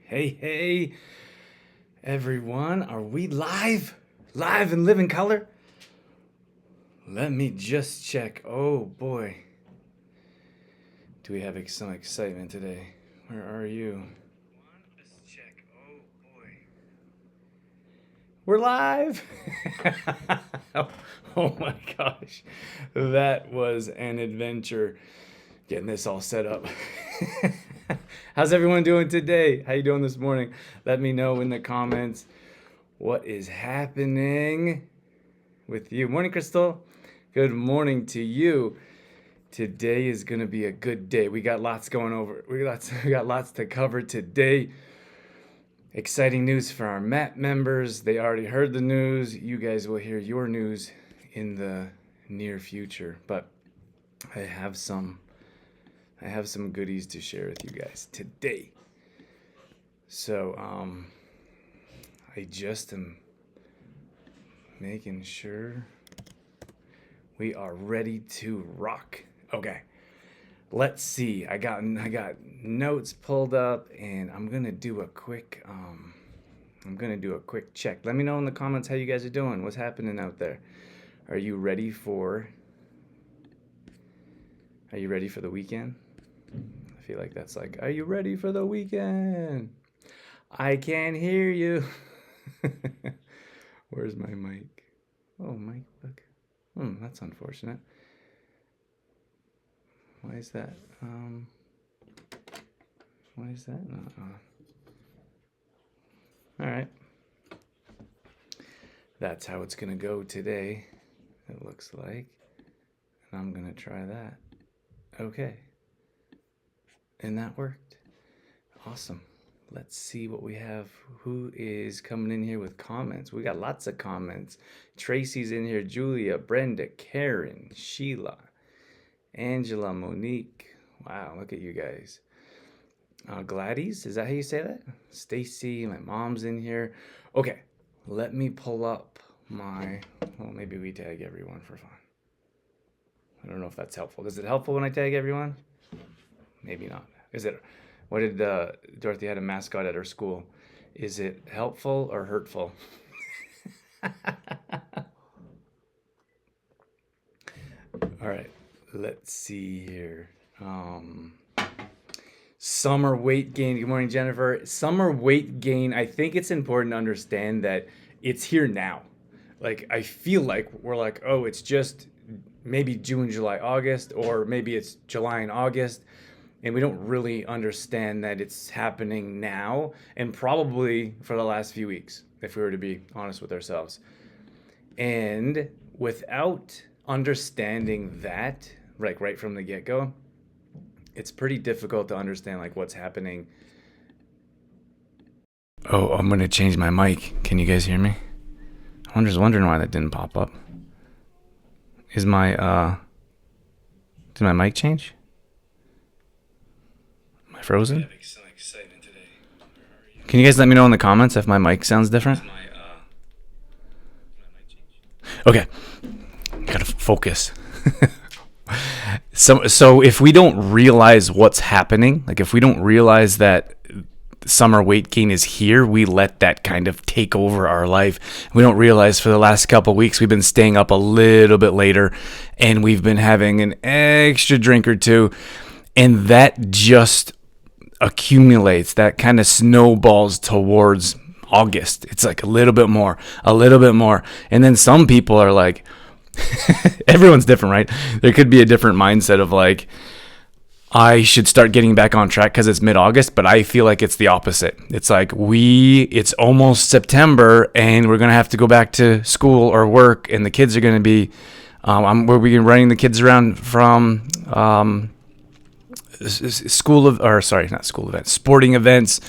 Hey, everyone. Are we live? Live and live in color? Let me just check. Oh boy. Do we have some excitement today? Where are you? Let's check. Oh boy. We're live. Oh my gosh. That was an adventure getting this all set up. How's everyone doing today? How you doing this morning? Let me know in the comments what is happening with you. Morning, Crystal. Good morning to you. Today is going to be a good day. We got lots going over. We got lots to cover today. Exciting news for our MAP members. They already heard the news. You guys will hear your news in the near future. But I have some goodies to share with you guys today. So, I just am making sure we are ready to rock. Okay, let's see. I got notes pulled up, and I'm gonna do a quick check. Let me know in the comments how you guys are doing. What's happening out there? Are you ready for the weekend? I feel like that's like, are you ready for the weekend? I can't hear you. Where's my mic? Oh, mic. Look. That's unfortunate. Why is that? Why is that not on? All right. That's how it's gonna go today. It looks like. And I'm gonna try that. Okay. And that worked. Awesome. Let's see what we have. Who is coming in here with comments? We got lots of comments. Tracy's in here. Julia, Brenda, Karen, Sheila, Angela, Monique. Wow, look at you guys. Gladys, is that how you say that? Stacy, my mom's in here. Okay, let me pull up maybe we tag everyone for fun. I don't know if that's helpful. Is it helpful when I tag everyone? Maybe not. Is it? What did Dorothy had a mascot at her school? Is it helpful or hurtful? All right, let's see here. Summer weight gain. Good morning, Jennifer. Summer weight gain. I think it's important to understand that it's here now. Like, I feel like we're like, oh, it's just maybe June, July, August, or maybe it's July and August. And we don't really understand that it's happening now and probably for the last few weeks, if we were to be honest with ourselves. And without understanding that, like right from the get-go, it's pretty difficult to understand like what's happening. Oh, I'm going to change my mic. Can you guys hear me? I'm just wondering why that didn't pop up. Did my mic change? Frozen? Can you guys let me know in the comments if my mic sounds different? Okay, gotta focus. So if we don't realize what's happening, like if we don't realize that summer weight gain is here, we let that kind of take over our life. We don't realize for the last couple of weeks we've been staying up a little bit later and we've been having an extra drink or two, and that just accumulates, that kind of snowballs towards August. It's like a little bit more. And then some people are like, everyone's different, right? There could be a different mindset of like, I should start getting back on track because it's mid-August, but I feel like it's the opposite. It's like it's almost September and we're going to have to go back to school or work, and the kids are going to be, we're running the kids around from, sporting events,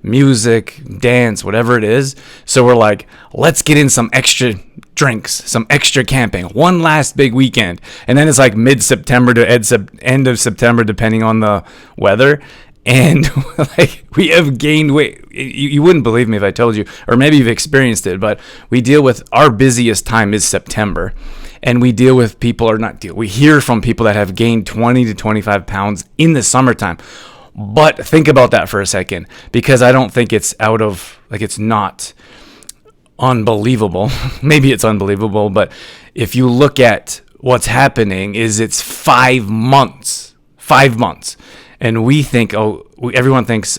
music, dance, whatever it is. So we're like, let's get in some extra drinks, some extra camping, one last big weekend. And then it's like mid-September to end of September, depending on the weather. And like we have gained weight. You wouldn't believe me if I told you, or maybe you've experienced it, but we deal with our busiest time is September. And we deal with people, we hear from people that have gained 20 to 25 pounds in the summertime. But think about that for a second, because I don't think it's it's not unbelievable. Maybe it's unbelievable, but if you look at what's happening, it's 5 months. 5 months. And we think, everyone thinks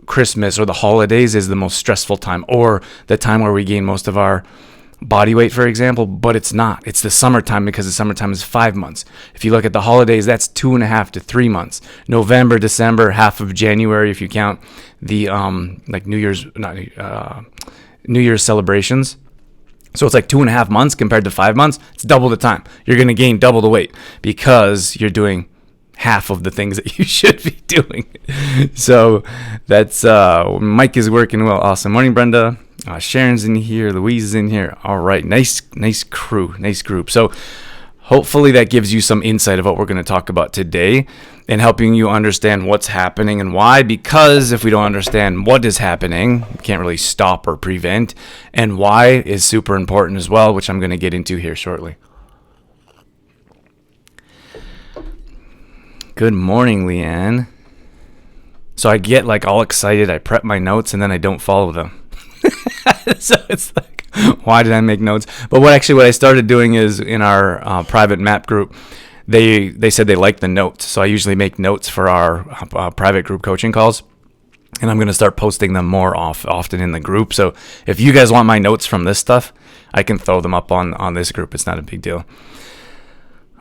Christmas or the holidays is the most stressful time, or the time where we gain most of our body weight, for example, but it's not. It's the summertime, because the summertime is 5 months. If you look at the holidays, that's 2.5 to 3 months. November, December, half of January, if you count the like New Year's celebrations. So it's like 2.5 months compared to 5 months. It's double the time. You're going to gain double the weight because you're doing half of the things that you should be doing. So that's Mike is working well. Awesome. Morning, Brenda. Sharon's in here. Louise is in here. All right. Nice crew. Nice group. So hopefully that gives you some insight of what we're going to talk about today, and helping you understand what's happening and why. Because if we don't understand what is happening, we can't really stop or prevent. And why is super important as well, which I'm going to get into here shortly. Good morning, Leanne. So I get like all excited. I prep my notes and then I don't follow them. So it's like, why did I make notes? But what I started doing is, in our private map group, they said they liked the notes. So I usually make notes for our private group coaching calls, and I'm going to start posting them more often in the group. So if you guys want my notes from this stuff, I can throw them up on this group. It's not a big deal.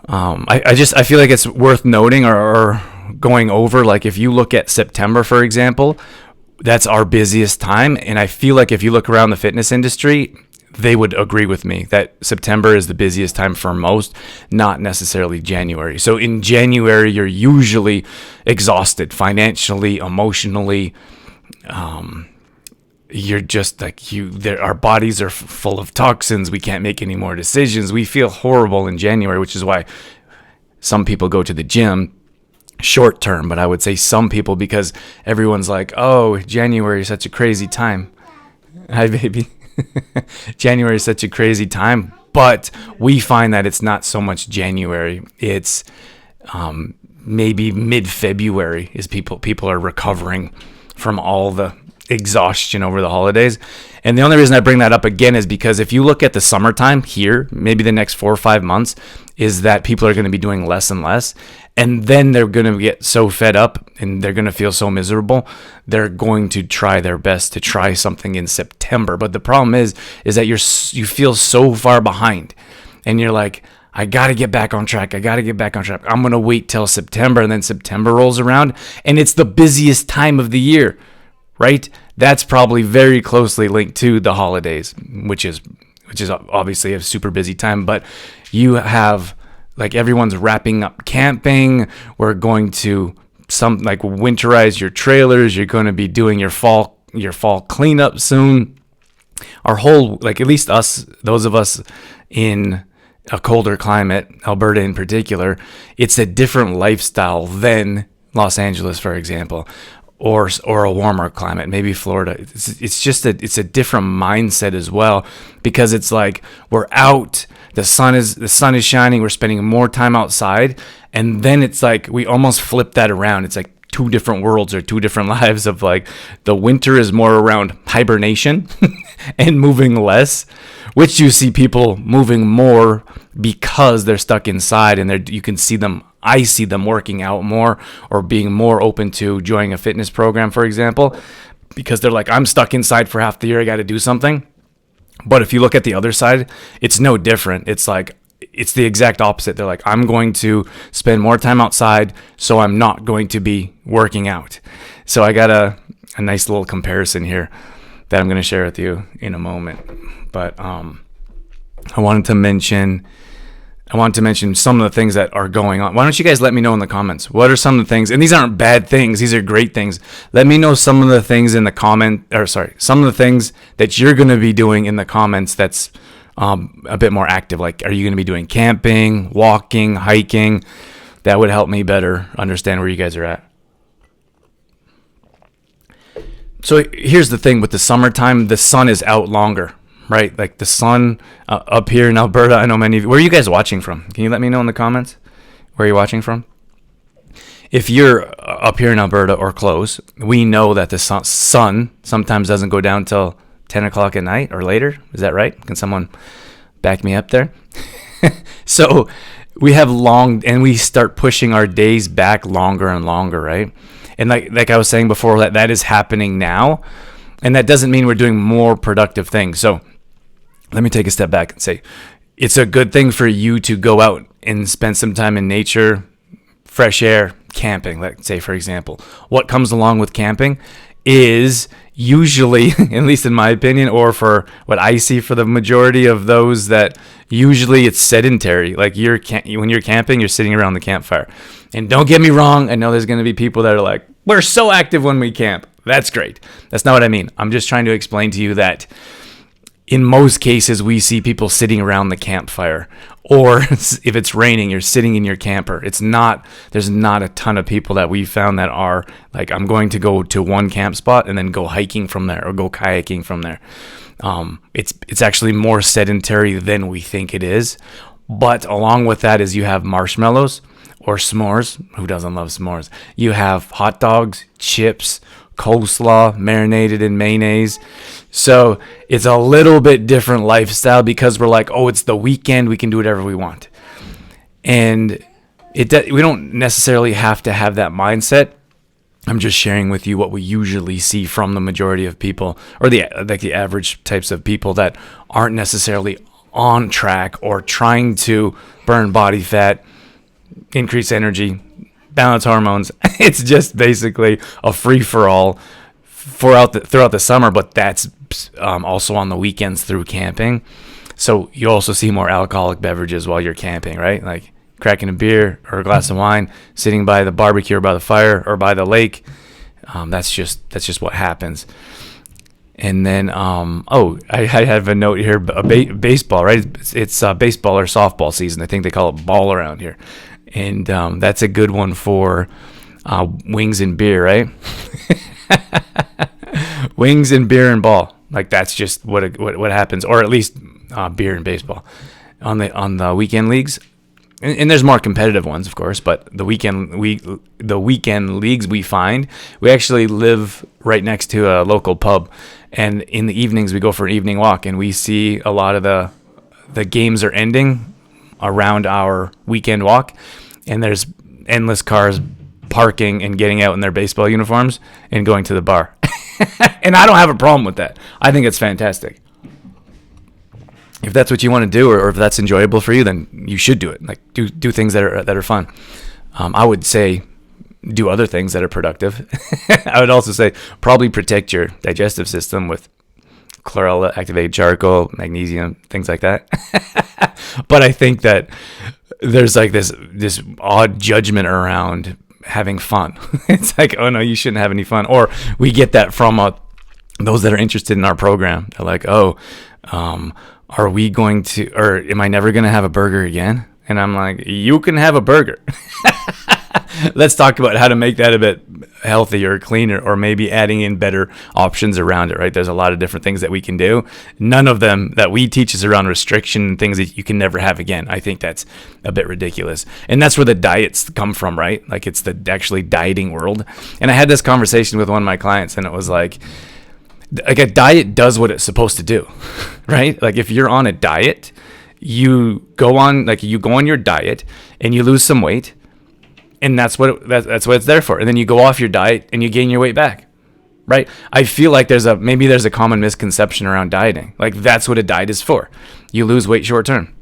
I feel like it's worth noting or going over, like if you look at September, for example, that's our busiest time. And I feel like if you look around the fitness industry, they would agree with me that September is the busiest time for most, not necessarily January. So in January, you're usually exhausted financially, emotionally. You're just like our bodies are full of toxins. We can't make any more decisions. We feel horrible in January, which is why some people go to the gym short term. But I would say some people, because everyone's like, oh, January is such a crazy time. Hi, baby. January is such a crazy time. But we find that it's not so much January. It's maybe mid-February is people are recovering from all the exhaustion over the holidays. And the only reason I bring that up again is because if you look at the summertime here, maybe the next 4 or 5 months, is that people are going to be doing less and less. And then they're going to get so fed up and they're going to feel so miserable. They're going to try their best to try something in September. But the problem is that you feel so far behind, and you're like, I got to get back on track. I'm going to wait till September. And then September rolls around and it's the busiest time of the year, right? That's probably very closely linked to the holidays, which is obviously a super busy time. But you have, like, everyone's wrapping up camping. We're going to winterize your trailers. You're going to be doing your fall cleanup soon. Our whole, like, at least us, those of us in a colder climate, Alberta in particular, it's a different lifestyle than Los Angeles, for example, or a warmer climate, maybe Florida. It's a different mindset as well, because it's like we're out, the sun is shining, we're spending more time outside, and then it's like we almost flip that around. It's like two different worlds or two different lives of, like, the winter is more around hibernation and moving less, which you see people moving more because they're stuck inside, and you can see them. I see them working out more or being more open to joining a fitness program, for example, because they're like, I'm stuck inside for half the year. I got to do something. But if you look at the other side, it's no different. It's like, it's the exact opposite. They're like, I'm going to spend more time outside, so I'm not going to be working out. So I got a nice little comparison here that I'm going to share with you in a moment. But I wanted to mention some of the things that are going on. Why don't you guys let me know in the comments? What are some of the things? And these aren't bad things. These are great things. Let me know some of the things in the some of the things that you're going to be doing in the comments that's a bit more active. Like, are you going to be doing camping, walking, hiking? That would help me better understand where you guys are at. So here's the thing with the summertime, the sun is out longer. Right, like the sun up here in Alberta. I know many of you. Where are you guys watching from? Can you let me know in the comments where you're watching from? if you're up here in Alberta or close, we know that the sun sometimes doesn't go down till 10 o'clock at night or later. Is that right? Can someone back me up there? So we have and we start pushing our days back longer and longer, right? And like I was saying before, that is happening now. And that doesn't mean we're doing more productive things. So let me take a step back and say, it's a good thing for you to go out and spend some time in nature, fresh air, camping, let's say, for example. What comes along with camping is usually, at least in my opinion, or for what I see for the majority of those, that usually it's sedentary. Like when you're camping, you're sitting around the campfire. And don't get me wrong, I know there's going to be people that are like, we're so active when we camp. That's great. That's not what I mean. I'm just trying to explain to you that in most cases, we see people sitting around the campfire, or if it's raining, you're sitting in your camper. There's not a ton of people that we found that are like, I'm going to go to one camp spot and then go hiking from there or go kayaking from there. It's actually more sedentary than we think it is. But along with that is you have marshmallows or s'mores. Who doesn't love s'mores? You have hot dogs, chips, coleslaw, marinated in mayonnaise. So it's a little bit different lifestyle because we're like, oh, it's the weekend, we can do whatever we want. And we don't necessarily have to have that mindset. I'm just sharing with you what we usually see from the majority of people, or the average types of people that aren't necessarily on track or trying to burn body fat, increase energy, balance hormones. It's just basically a free-for-all throughout the summer, but that's also on the weekends through camping. So you also see more alcoholic beverages while you're camping, right? Like cracking a beer or a glass of wine, sitting by the barbecue or by the fire or by the lake. That's just what happens. And then, I have a note here, baseball, right? It's baseball or softball season. I think they call it ball around here. And that's a good one for wings and beer, right? Wings and beer and ball. Like that's just what happens, or at least beer and baseball on the weekend leagues. And there's more competitive ones, of course, but the weekend leagues we find, we actually live right next to a local pub, and in the evenings we go for an evening walk, and we see a lot of the games are ending around our weekend walk, and there's endless cars parking and getting out in their baseball uniforms and going to the bar. And I don't have a problem with that. I think it's fantastic. If that's what you want to do, or if that's enjoyable for you, then you should do it. Like do things that are fun. I would say do other things that are productive. I would also say probably protect your digestive system with chlorella, activated charcoal, magnesium, things like that. But I think that there's like this odd judgment around having fun. It's like, oh no, you shouldn't have any fun. Or we get that from those that are interested in our program. They're like, oh, are we going to, or am I never going to have a burger again? And I'm like, you can have a burger. Let's talk about how to make that a bit healthier, cleaner, or maybe adding in better options around it, right? There's a lot of different things that we can do. None of them that we teach is around restriction and things that you can never have again. I think that's a bit ridiculous. And that's where the diets come from, right? Like it's the actually dieting world. And I had this conversation with one of my clients, and it was like a diet does what it's supposed to do, right? Like if you're on a diet, you go on your diet and you lose some weight. And that's what it's there for. And then you go off your diet and you gain your weight back, right? I feel like there's a common misconception around dieting. Like that's what a diet is for. You lose weight short term.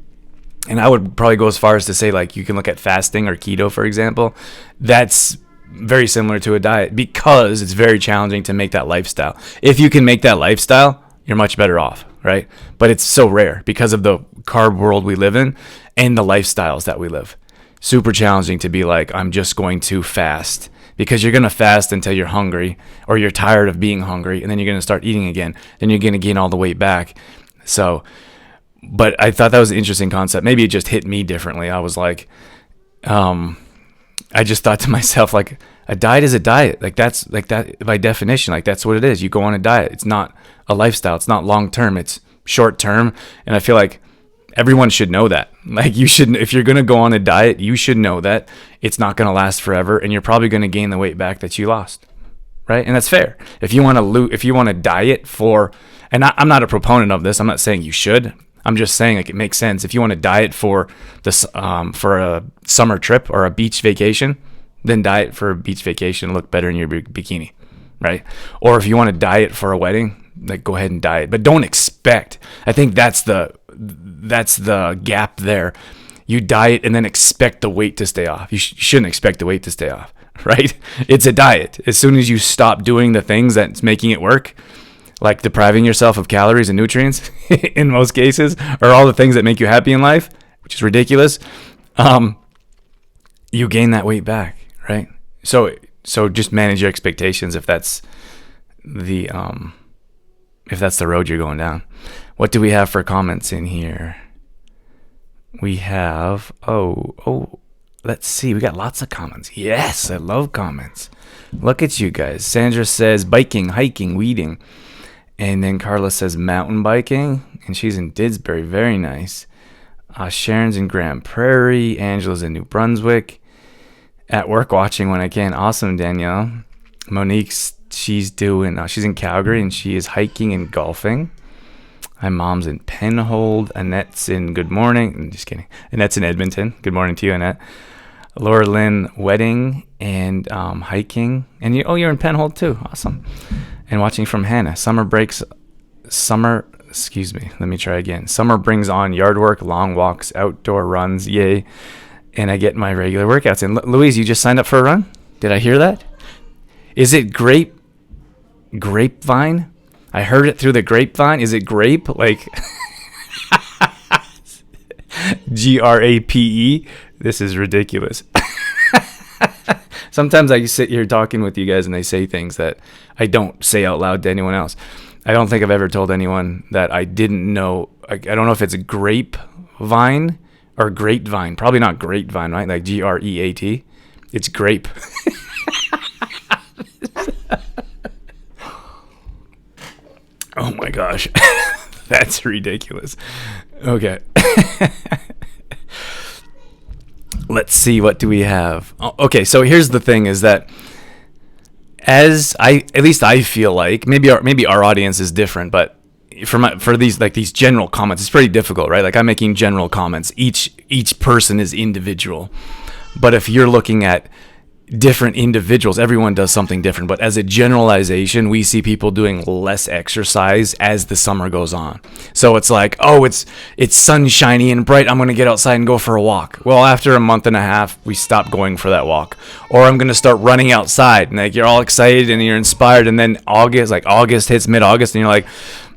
And I would probably go as far as to say, like, you can look at fasting or keto, for example. That's very similar to a diet because it's very challenging to make that lifestyle. If you can make that lifestyle, you're much better off, right? But it's so rare because of the carb world we live in and the lifestyles that we live. Super challenging to be like, I'm just going to fast, because you're going to fast until you're hungry or you're tired of being hungry, and then you're going to start eating again. Then you're going to gain all the weight back. So, but I thought that was an interesting concept. Maybe it just hit me differently. I was like, I just thought to myself, like, a diet is a diet. Like that's like that by definition, like that's what it is. You go on a diet. It's not a lifestyle. It's not long term. It's short term. And I feel like Everyone should know that. Like, you should, if you're going to go on a diet, you should know that it's not going to last forever, and you're probably going to gain the weight back that you lost. Right? And that's fair. If you want to diet for, and I'm not a proponent of this. I'm not saying you should. I'm just saying, like, it makes sense. If you want to diet for this, for a summer trip or a beach vacation, then diet for a beach vacation and look better in your bikini, right? Or if you want to diet for a wedding, like, go ahead and diet, but don't expect. I think that's the gap there. You diet and then expect the weight to stay off. You shouldn't expect the weight to stay off, right? It's a diet. As soon as you stop doing the things that's making it work, like depriving yourself of calories and nutrients in most cases, or all the things that make you happy in life, which is ridiculous, you gain that weight back, right? So just manage your expectations if that's the road you're going down. What do we have for comments in here? We have, let's see. We got lots of comments. Yes, I love comments. Look at you guys. Sandra says biking, hiking, weeding. And then Carla says mountain biking. And she's in Didsbury. Very nice. Sharon's in Grand Prairie. Angela's in New Brunswick. At work watching when I can. Awesome, Danielle. Monique's, she's in Calgary and she is hiking and golfing. My mom's in Penhold. Annette's in Good Morning. I'm just kidding. Annette's in Edmonton. Good morning to you, Annette. Laura Lynn, wedding and hiking. And you're in Penhold too. Awesome. And watching from Hannah. Summer brings on yard work, long walks, outdoor runs. Yay. And I get my regular workouts in. Louise, you just signed up for a run? Did I hear that? Is it grapevine? I heard it through the grapevine. Is it grape? Like GRAPE? This is ridiculous. Sometimes I sit here talking with you guys and I say things that I don't say out loud to anyone else. I don't think I've ever told anyone that I didn't know. I don't know if it's grapevine or grapevine. Probably not grapevine, right? Like GREAT. It's grape. Oh my gosh. That's ridiculous. Okay. Let's see, what do we have? Okay, so here's the thing is that at least I feel like maybe our audience is different, but for these general comments, it's pretty difficult, right? Like, I'm making general comments. Each person is individual. But if you're looking at different individuals, everyone does something different, but as a generalization, we see people doing less exercise as the summer goes on. So it's like, it's sunshiny and bright, I'm going to get outside and go for a walk. Well, after a month and a half, we stop going for that walk. Or I'm going to start running outside, and like, you're all excited and you're inspired, and then August hits, mid-August, and you're like,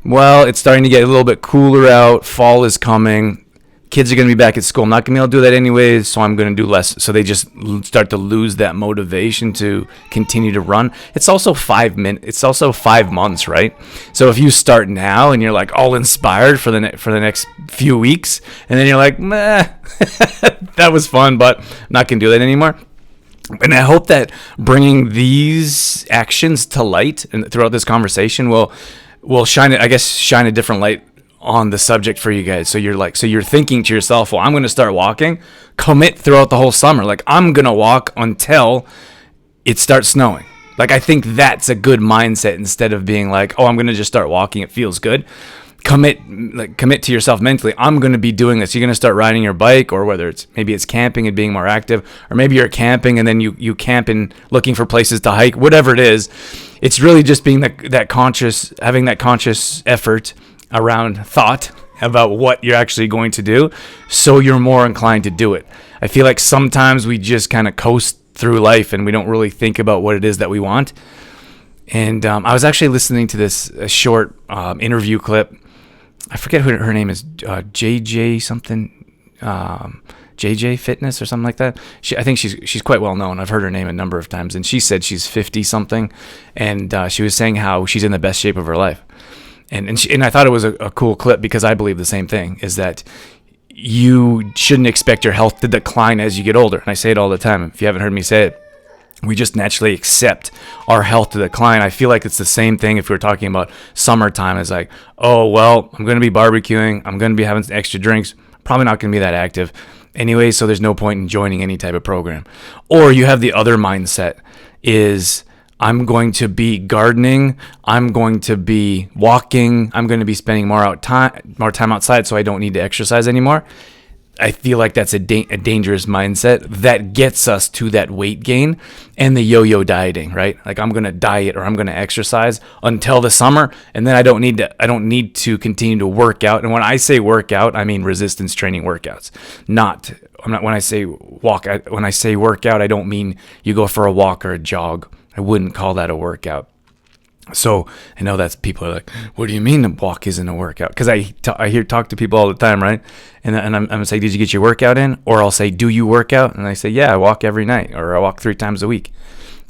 well, it's starting to get a little bit cooler out, fall is coming, kids are going to be back at school. I'm not going to be able to do that anyways, so I'm going to do less. So they just start to lose that motivation to continue to run. It's also 5 months, right? So if you start now and you're like all inspired for the next few weeks, and then you're like, meh, that was fun, but I'm not going to do that anymore. And I hope that bringing these actions to light and throughout this conversation will shine a different light on the subject for you guys. So you're thinking to yourself, well, I'm going to start walking. Commit throughout the whole summer. Like, I'm going to walk until it starts snowing. Like, I think that's a good mindset instead of being like, oh, I'm going to just start walking. It feels good. Commit to yourself mentally. I'm going to be doing this. You're going to start riding your bike, or whether maybe it's camping and being more active, or maybe you're camping and then you camp and looking for places to hike, whatever it is. It's really just being having that conscious effort around thought about what you're actually going to do, so you're more inclined to do it. I feel like sometimes we just kind of coast through life and we don't really think about what it is that we want. And I was actually listening to this short interview clip. I forget who her name is, JJ something, JJ Fitness or something like that. I think she's quite well known. I've heard her name a number of times, and she said she's 50 something, and she was saying how she's in the best shape of her life. And I thought it was a cool clip, because I believe the same thing, is that you shouldn't expect your health to decline as you get older. And I say it all the time. If you haven't heard me say it, we just naturally accept our health to decline. I feel like it's the same thing if we're talking about summertime. It's like, oh, well, I'm going to be barbecuing. I'm going to be having some extra drinks. probably not going to be that active anyway, so there's no point in joining any type of program. Or you have the other mindset is, I'm going to be gardening, I'm going to be walking, I'm going to be spending more time outside, so I don't need to exercise anymore. I feel like that's a dangerous mindset that gets us to that weight gain and the yo-yo dieting, right? Like, I'm going to diet or I'm going to exercise until the summer, and then I don't need to continue to work out. And when I say workout, I mean resistance training workouts. When I say workout, I don't mean you go for a walk or a jog. I wouldn't call that a workout. So I know that's people are like, what do you mean the walk isn't a workout? Because I talk to people all the time, right? And I'm gonna say, did you get your workout in? Or I'll say, do you work out? And I say, yeah, I walk every night, or I walk 3 times a week.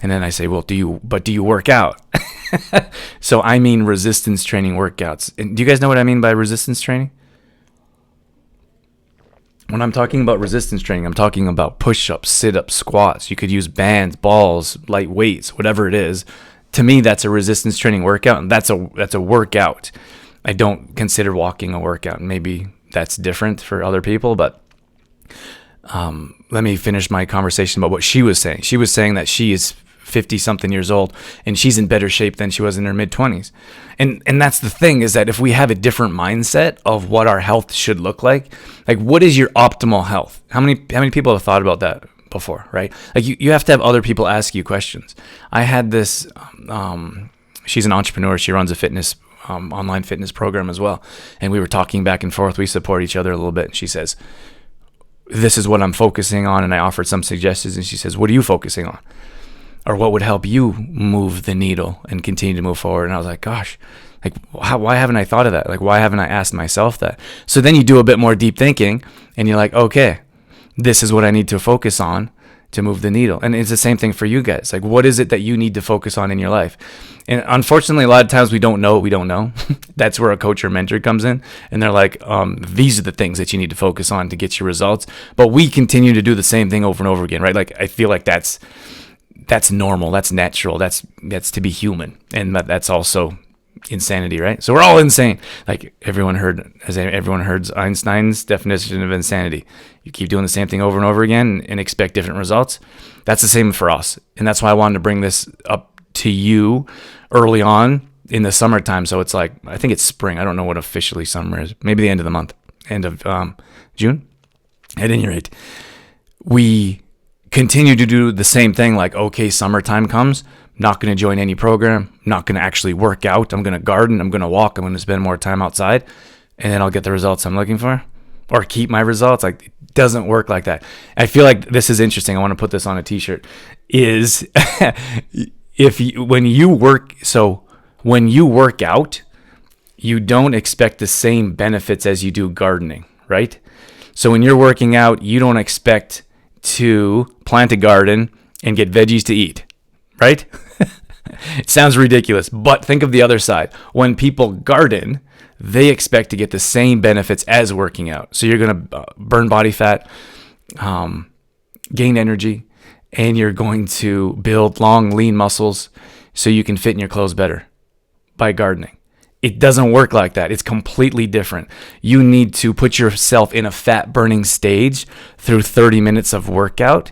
And then I say, well, do you work out? So I mean resistance training workouts. And do you guys know what I mean by resistance training? When I'm talking about resistance training, I'm talking about push-ups, sit-ups, squats. You could use bands, balls, light weights, whatever it is. To me, that's a resistance training workout, and that's a workout. I don't consider walking a workout. Maybe that's different for other people, but let me finish my conversation about what she was saying. She was saying that she is 50-something years old, and she's in better shape than she was in her mid-20s. And that's the thing, is that if we have a different mindset of what our health should look like what is your optimal health? How many people have thought about that before, right? Like, you have to have other people ask you questions. I had this, she's an entrepreneur. She runs a fitness, online fitness program as well. And we were talking back and forth. We support each other a little bit. And she says, this is what I'm focusing on. And I offered some suggestions. And she says, what are you focusing on? Or what would help you move the needle and continue to move forward? And I was like, gosh, why haven't I thought of that? Why haven't I asked myself that? So then you do a bit more deep thinking and you're like, okay, this is what I need to focus on to move the needle. And it's the same thing for you guys. What is it that you need to focus on in your life? And unfortunately, a lot of times we don't know what we don't know. That's where a coach or mentor comes in. And they're like, these are the things that you need to focus on to get your results. But we continue to do the same thing over and over again, right? I feel like that's normal. That's natural. That's to be human. And that's also insanity, right? So we're all insane. Everyone heard Einstein's definition of insanity. You keep doing the same thing over and over again and expect different results. That's the same for us. And that's why I wanted to bring this up to you early on in the summertime. So it's I think it's spring. I don't know what officially summer is. Maybe the end of the month, end of June. At any rate, we continue to do the same thing. Okay, summertime comes, not going to join any program, not going to actually work out. I'm going to garden, I'm going to walk, I'm going to spend more time outside, and then I'll get the results I'm looking for, or keep my results. It doesn't work like that. I feel like this is interesting. I want to put this on a t-shirt. Is when you work out, you don't expect the same benefits as you do gardening, right? So when you're working out, you don't expect to plant a garden and get veggies to eat, right? It sounds ridiculous, but think of the other side. When people garden, they expect to get the same benefits as working out. So you're going to burn body fat, gain energy, and you're going to build long, lean muscles so you can fit in your clothes better by gardening. It doesn't work like that. It's completely different. You need to put yourself in a fat burning stage through 30 minutes of workout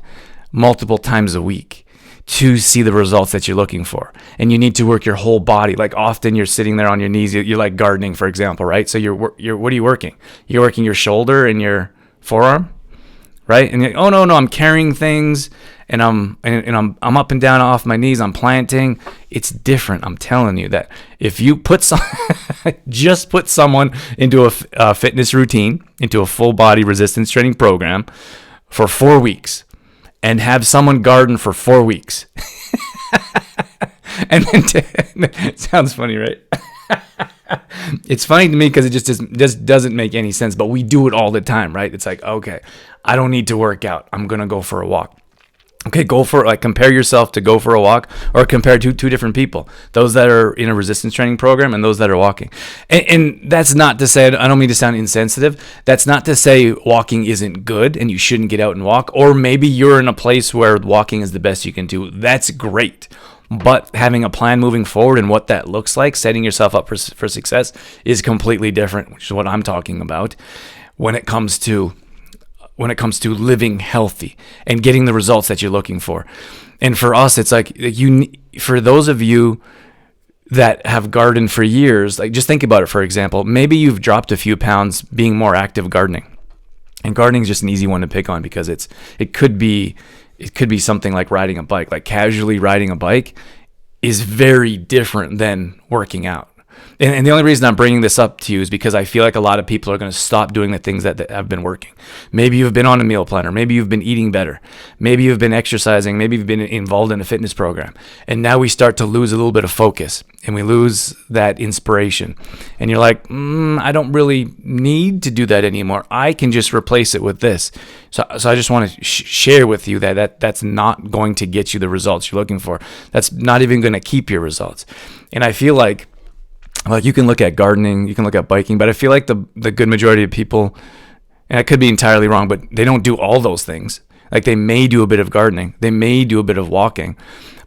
multiple times a week to see the results that you're looking for. And you need to work your whole body. Often you're sitting there on your knees, you're gardening, for example, right? So you're what are you working? You're working your shoulder and your forearm, right? And you're like, oh no, I'm carrying things and I'm up and down off my knees, I'm planting. It's different. I'm telling you that if you just put someone into a fitness routine, into a full body resistance training program for 4 weeks, and have someone garden for 4 weeks, and then it sounds funny, right? It's funny to me because it just doesn't make any sense, but we do it all the time, right? It's okay, I don't need to work out, I'm gonna go for a walk. Okay, compare yourself to go for a walk, or compare two different people, those that are in a resistance training program and those that are walking. And that's not to say, I don't mean to sound insensitive, that's not to say walking isn't good and you shouldn't get out and walk, or maybe you're in a place where walking is the best you can do. That's great. But having a plan moving forward and what that looks like, setting yourself up for success, is completely different, which is what I'm talking about. when it comes to living healthy and getting the results that you're looking for. And for us, it's like for those of you that have gardened for years, like just think about it. For example, maybe you've dropped a few pounds being more active gardening. And gardening is just an easy one to pick on because it could be something like riding a bike. Like casually riding a bike is very different than working out. And the only reason I'm bringing this up to you is because I feel like a lot of people are going to stop doing the things that have been working. Maybe you've been on a meal planner. Maybe you've been eating better. Maybe you've been exercising. Maybe you've been involved in a fitness program. And now we start to lose a little bit of focus and we lose that inspiration. And you're like, I don't really need to do that anymore. I can just replace it with this. So I just want to share with you that's not going to get you the results you're looking for. That's not even going to keep your results. And I feel like you can look at gardening, you can look at biking, but I feel like the good majority of people, and I could be entirely wrong, but they don't do all those things. Like they may do a bit of gardening, they may do a bit of walking,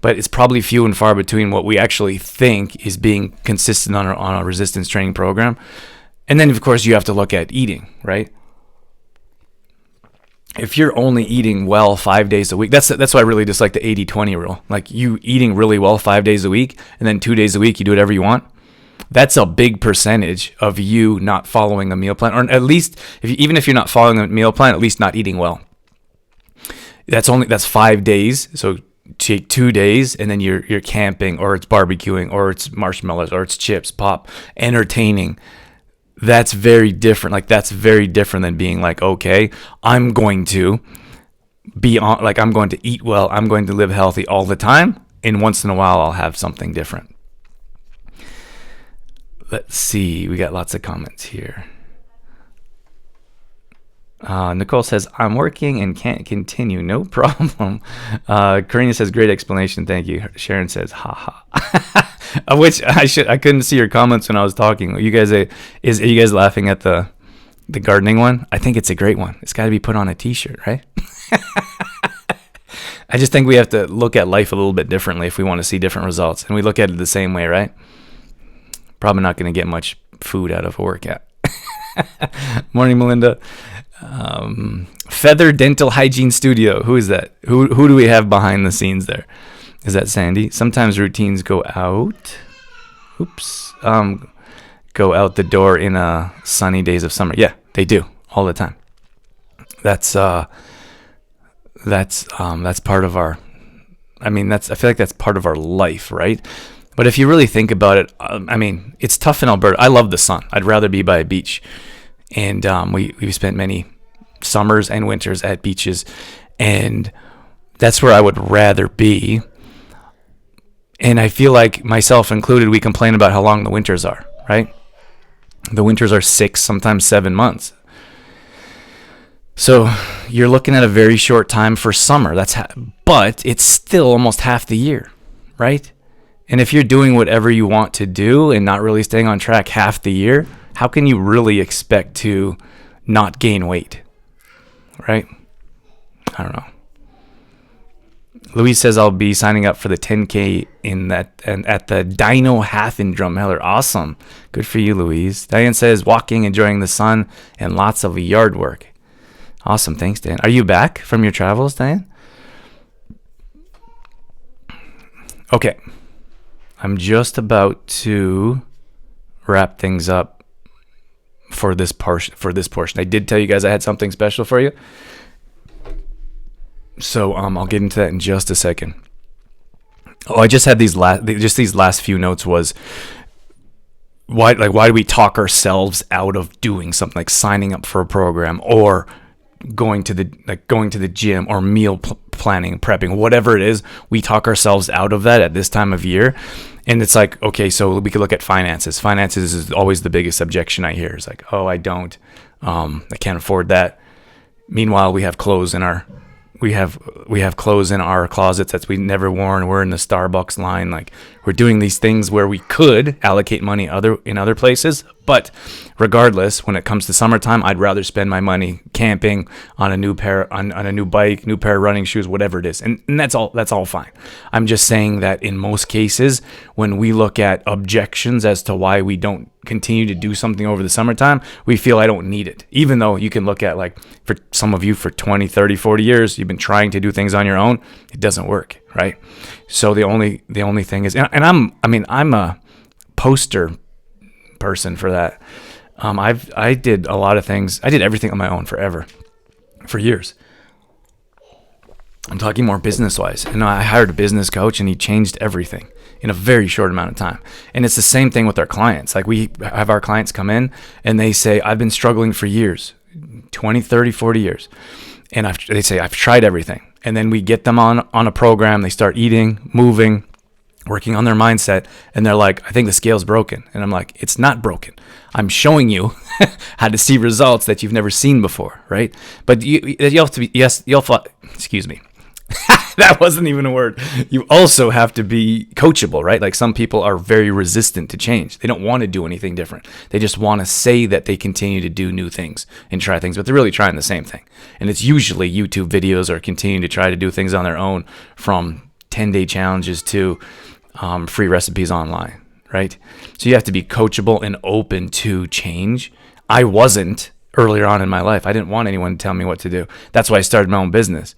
but it's probably few and far between what we actually think is being consistent on a resistance training program. And then of course you have to look at eating, right? If you're only eating well 5 days a week, that's why I really dislike the 80-20 rule. Like you eating really well 5 days a week, and then 2 days a week you do whatever you want. That's a big percentage of you not following a meal plan, or at least even if you're not following a meal plan, at least not eating well. That's 5 days. So take 2 days and then you're camping, or it's barbecuing, or it's marshmallows, or it's chips, pop, entertaining. That's very different. Like that's very different than being like, okay, I'm going to be on, like I'm going to eat well, I'm going to live healthy all the time, and once in a while I'll have something different. Let's see. We got lots of comments here. Nicole says, I'm working and can't continue. No problem. Karina says, great explanation. Thank you. Sharon says, haha. Which I couldn't see your comments when I was talking. Are you guys laughing at the gardening one? I think it's a great one. It's got to be put on a t-shirt, right? I just think we have to look at life a little bit differently if we want to see different results. And we look at it the same way, right? Probably not going to get much food out of a workout. Morning, Melinda. Feather Dental Hygiene Studio. Who is that? Who do we have behind the scenes there? Is that Sandy? Sometimes routines go out. Go out the door in sunny days of summer. Yeah, they do all the time. That's part of our. I feel like that's part of our life, right? But if you really think about it, it's tough in Alberta. I love the sun. I'd rather be by a beach. And we've spent many summers and winters at beaches. And that's where I would rather be. And I feel like, myself included, we complain about how long the winters are, right? The winters are 6, sometimes 7 months. So you're looking at a very short time for summer. But it's still almost half the year, right? And if you're doing whatever you want to do and not really staying on track half the year, how can you really expect to not gain weight? Right? I don't know. Louise says I'll be signing up for the 10K at the Dino Half in Drumheller. Awesome. Good for you, Louise. Diane says walking, enjoying the sun, and lots of yard work. Awesome. Thanks, Dan. Are you back from your travels, Diane? Okay. I'm just about to wrap things up for this portion. I did tell you guys I had something special for you. So I'll get into that in just a second. I just had these last few notes was why do we talk ourselves out of doing something like signing up for a program or going to the gym or meal planning, prepping, whatever it is. We talk ourselves out of that at this time of year. And it's like, okay, so we could look at finances. Finances is always the biggest objection I hear. It's like, oh, I can't afford that. Meanwhile, we have clothes in our closets that we never worn. We're in the Starbucks line. Like, we're doing these things where we could allocate money in other places. But regardless, when it comes to summertime, I'd rather spend my money camping on a new pair, on a new bike, new pair of running shoes, whatever it is. And that's all fine. I'm just saying that in most cases, when we look at objections as to why we don't continue to do something over the summertime, we feel I don't need it. Even though you can look at, like, for some of you for 20, 30, 40 years, you've been trying to do things on your own. It doesn't work, right? So the only thing is, and I'm a poster person for that. I did a lot of things. I did everything on my own forever, for years. I'm talking more business-wise. And I hired a business coach, and he changed everything in a very short amount of time. And it's the same thing with our clients. Like, we have our clients come in, and they say, I've been struggling for years, 20, 30, 40 years. And they say, I've tried everything. And then we get them on a program. They start eating, moving, working on their mindset. And they're like, I think the scale's broken. And I'm like, it's not broken. I'm showing you how to see results that you've never seen before, right? But you have to be, excuse me. That wasn't even a word. You also have to be coachable, right? Like, some people are very resistant to change. They don't want to do anything different. They just want to say that they continue to do new things and try things, but they're really trying the same thing. And it's usually YouTube videos or continuing to try to do things on their own, from 10-day challenges to free recipes online, right? So you have to be coachable and open to change. I wasn't earlier on in my life. I didn't want anyone to tell me what to do. That's why I started my own business.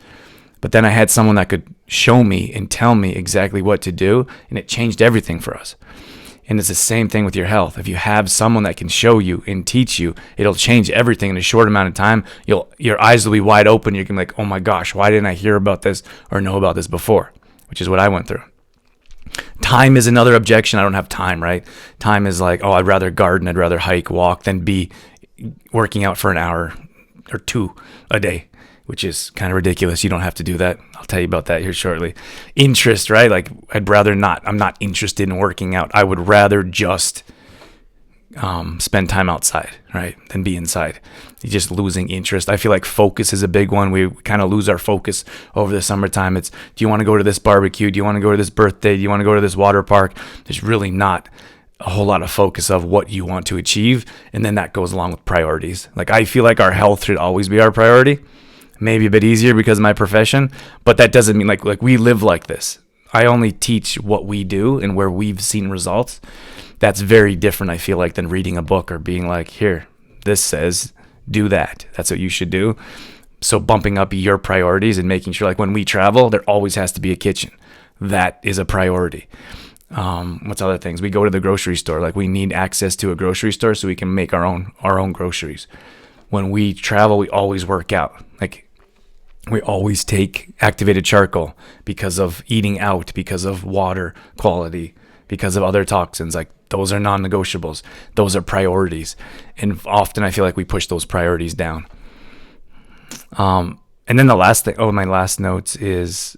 But then I had someone that could show me and tell me exactly what to do, and it changed everything for us. And it's the same thing with your health. If you have someone that can show you and teach you, it'll change everything in a short amount of time. Your eyes will be wide open. You can be like, oh my gosh, why didn't I hear about this or know about this before? Which is what I went through. Time is another objection. I don't have time, right? Time is like, oh, I'd rather garden, I'd rather hike, walk than be working out for an hour or two a day, which is kind of ridiculous. You don't have to do that. I'll tell you about that here shortly. Interest, right? Like, I'd rather not. I'm not interested in working out. I would rather just spend time outside, right, than be inside. You're just losing interest. I feel like focus is a big one. We kind of lose our focus over the summertime. It's, do you want to go to this barbecue? Do you want to go to this birthday? Do you want to go to this water park? There's really not a whole lot of focus of what you want to achieve. And then that goes along with priorities. Like, I feel like our health should always be our priority. Maybe a bit easier because of my profession, but that doesn't mean like we live like this. I only teach what we do and where we've seen results. That's very different, I feel like, than reading a book or being like, here, this says do that. That's what you should do. So bumping up your priorities and making sure, like, when we travel, there always has to be a kitchen. That is a priority. What's other things? We go to the grocery store. Like, we need access to a grocery store so we can make our own groceries. When we travel, we always work out. Like, we always take activated charcoal because of eating out, because of water quality, because of other toxins. Like, those are non-negotiables. Those are priorities. And often I feel like we push those priorities down. And then the last thing, my last notes is,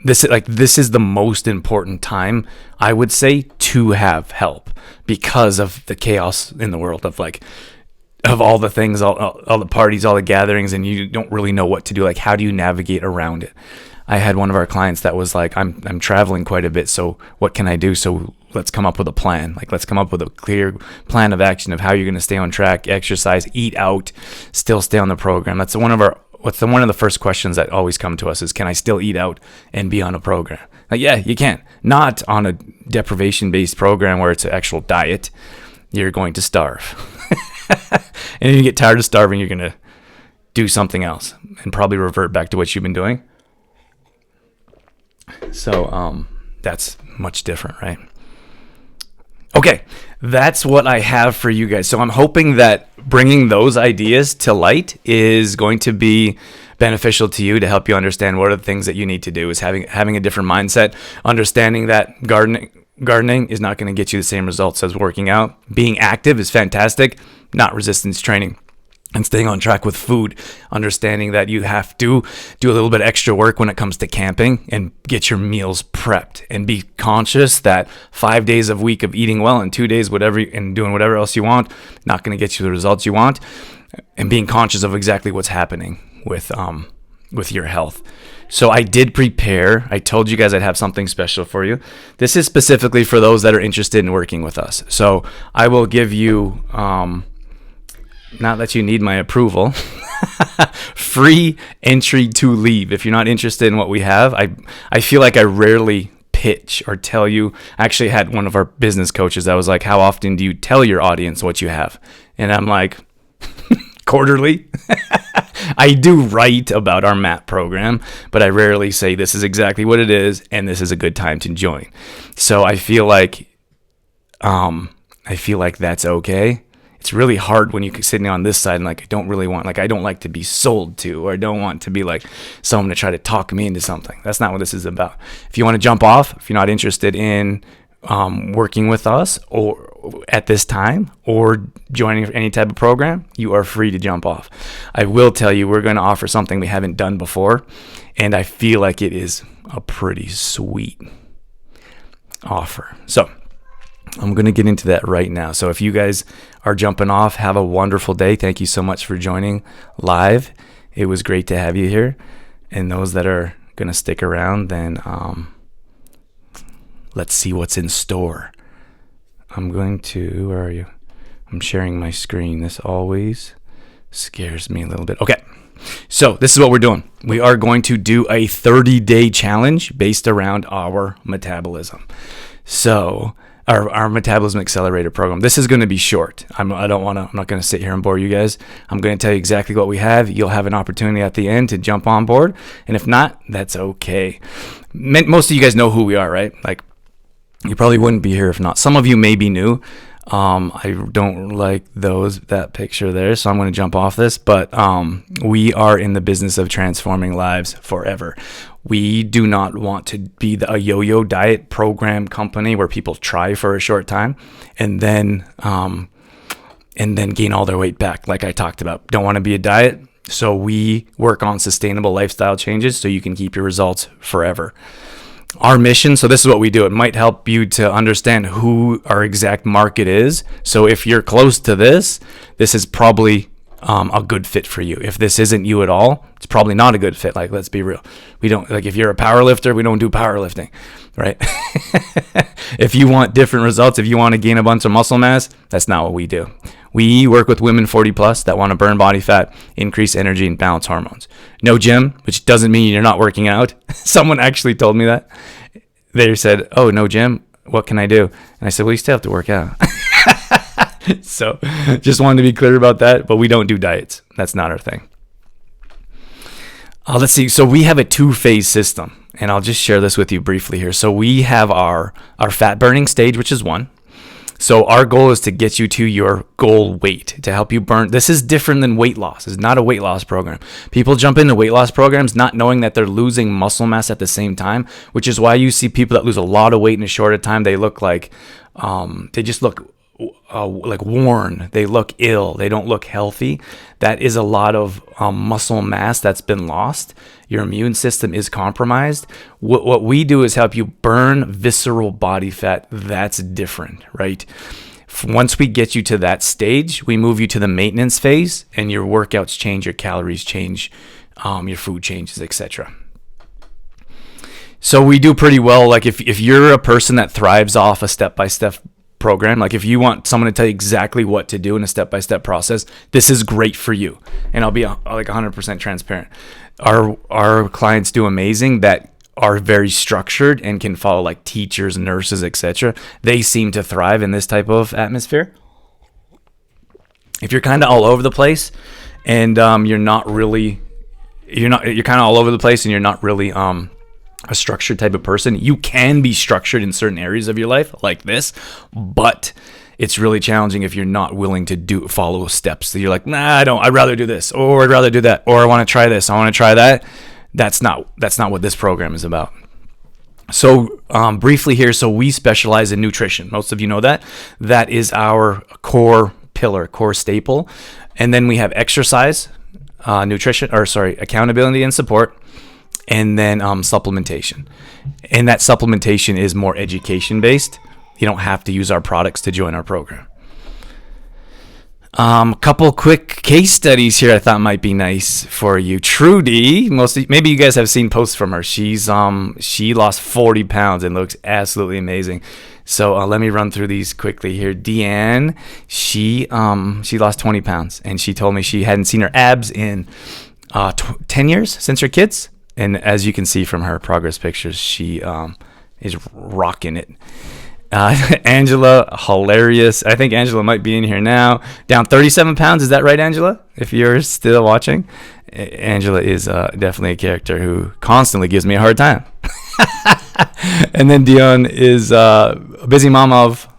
this is the most important time, I would say, to have help because of the chaos in the world of all the things, all the parties, all the gatherings, and you don't really know what to do. Like, how do you navigate around it? I had one of our clients that was like, I'm traveling quite a bit, so what can I do? So let's come up with a plan. Like, let's come up with a clear plan of action of how you're going to stay on track, exercise, eat out, still stay on the program. That's one of the first questions that always come to us is, can I still eat out and be on a program? Like, yeah, you can. Not on a deprivation-based program where it's an actual diet. You're going to starve. And if you get tired of starving, you're going to do something else and probably revert back to what you've been doing. So that's much different, right? Okay, that's what I have for you guys. So I'm hoping that bringing those ideas to light is going to be beneficial to you, to help you understand what are the things that you need to do, is having a different mindset, understanding that gardening is not going to get you the same results as working out. Being active is fantastic, not resistance training. And staying on track with food, understanding that you have to do a little bit extra work when it comes to camping and get your meals prepped, and be conscious that 5 days a week of eating well and 2 days and doing whatever else you want, not going to get you the results you want, and being conscious of exactly what's happening with your health. So I did prepare. I told you guys I'd have something special for you. This is specifically for those that are interested in working with us. So I will give you, not that you need my approval, free entry to leave. If you're not interested in what we have, I feel like I rarely pitch or tell you. I actually had one of our business coaches that was like, how often do you tell your audience what you have? And I'm like, quarterly. I do write about our MAP program, but I rarely say this is exactly what it is and this is a good time to join. So I feel like that's okay. It's really hard when you're sitting on this side and like, I don't like to be sold to, or I don't want to be like someone to try to talk me into something. That's not what this is about. If you want to jump off, if you're not interested in working with us or at this time or joining any type of program, you are free to jump off. I will tell you, we're going to offer something we haven't done before, and I feel like it is a pretty sweet offer. So I'm going to get into that right now. So if you guys are jumping off, have a wonderful day. Thank you so much for joining live. It was great to have you here. And those that are going to stick around, then let's see what's in store. Where are you? I'm sharing my screen. This always scares me a little bit. Okay. So this is what we're doing. We are going to do a 30-day challenge based around our metabolism. So our metabolism accelerator program. This is going to be short. I'm not going to sit here and bore you guys. I'm going to tell you exactly what we have. You'll have an opportunity at the end to jump on board. And if not, that's okay. Most of you guys know who we are, right? Like, you probably wouldn't be here if not. Some of you may be new. I don't like that picture there, so I'm going to jump off this. But we are in the business of transforming lives forever. We do not want to be a yo-yo diet program company where people try for a short time and then gain all their weight back, like I talked about. Don't want to be a diet, so we work on sustainable lifestyle changes so you can keep your results forever. Our mission, so this is what we do. It might help you to understand who our exact market is. So if you're close to this is probably a good fit for you. If this isn't you at all, it's probably not a good fit. Like, let's be real. We don't, like, if you're a power lifter, we don't do powerlifting, right? If you want different results, if you want to gain a bunch of muscle mass, that's not what we do. We work with women 40 plus that want to burn body fat, increase energy, and balance hormones. No gym, which doesn't mean you're not working out. Someone actually told me that. They said, oh, no gym, what can I do? And I said, well, you still have to work out. So just wanted to be clear about that, but we don't do diets. That's not our thing. Let's see. So we have a 2-phase system, and I'll just share this with you briefly here. So we have our fat burning stage, which is 1. So our goal is to get you to your goal weight, to help you burn. This is different than weight loss. It's not a weight loss program. People jump into weight loss programs not knowing that they're losing muscle mass at the same time, which is why you see people that lose a lot of weight in a shorter time. They look like, they just look like worn. They look ill. They don't look healthy. That is a lot of muscle mass that's been lost. Your immune system is compromised. What we do is help you burn visceral body fat. That's different, right? Once we get you to that stage, we move you to the maintenance phase, and your workouts change, your calories change, your food changes, etc. So we do pretty well. Like if you're a person that thrives off a step-by-step program, like if you want someone to tell you exactly what to do in a step-by-step process, this is great for you. And I'll be like 100% transparent. Our clients do amazing that are very structured and can follow like teachers, nurses, etc. They seem to thrive in this type of atmosphere. If you're kind of all over the place and you're kind of all over the place and you're not really a structured type of person, you can be structured in certain areas of your life like this, but it's really challenging if you're not willing to follow steps. So you're like, nah, I'd rather do this, or I'd rather do that, or I want to try this, I want to try that. That's not what this program is about. So briefly here, so we specialize in nutrition. Most of you know that. That is our core pillar, core staple. And then we have exercise, accountability and support, and then supplementation. And that supplementation is more education based. You don't have to use our products to join our program. A couple quick case studies here I thought might be nice for you. Trudy, maybe you guys have seen posts from her. She lost 40 pounds and looks absolutely amazing. So let me run through these quickly here. Deanne, she lost 20 pounds, and she told me she hadn't seen her abs in 10 years since her kids. And as you can see from her progress pictures, she is rocking it. Angela, hilarious. I think Angela might be in here now. Down 37 pounds. Is that right, Angela? If you're still watching, Angela is definitely a character who constantly gives me a hard time. And then Dion's a busy mom of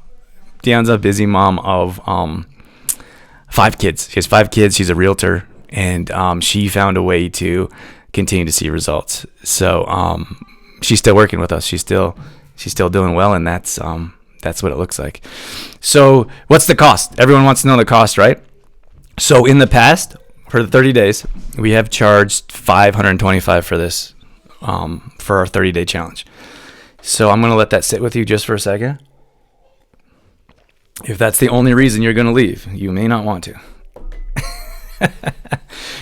5 kids. She has 5 kids. She's a realtor, and she found a way to continue to see results. So she's still working with us. She's still doing well, and that's what it looks like. So what's the cost? Everyone wants to know the cost, right? So in the past, for the 30 days, we have charged $525 for this, for our 30-day challenge. So I'm going to let that sit with you just for a second. If that's the only reason you're going to leave, you may not want to.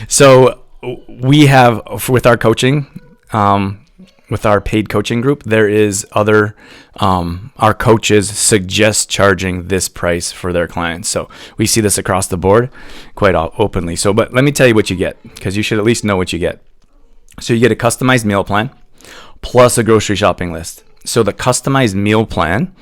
So we have, with our coaching, with our paid coaching group, there is other, our coaches suggest charging this price for their clients. So we see this across the board quite openly. So, but let me tell you what you get, because you should at least know what you get. So you get a customized meal plan plus a grocery shopping list. So the customized meal plan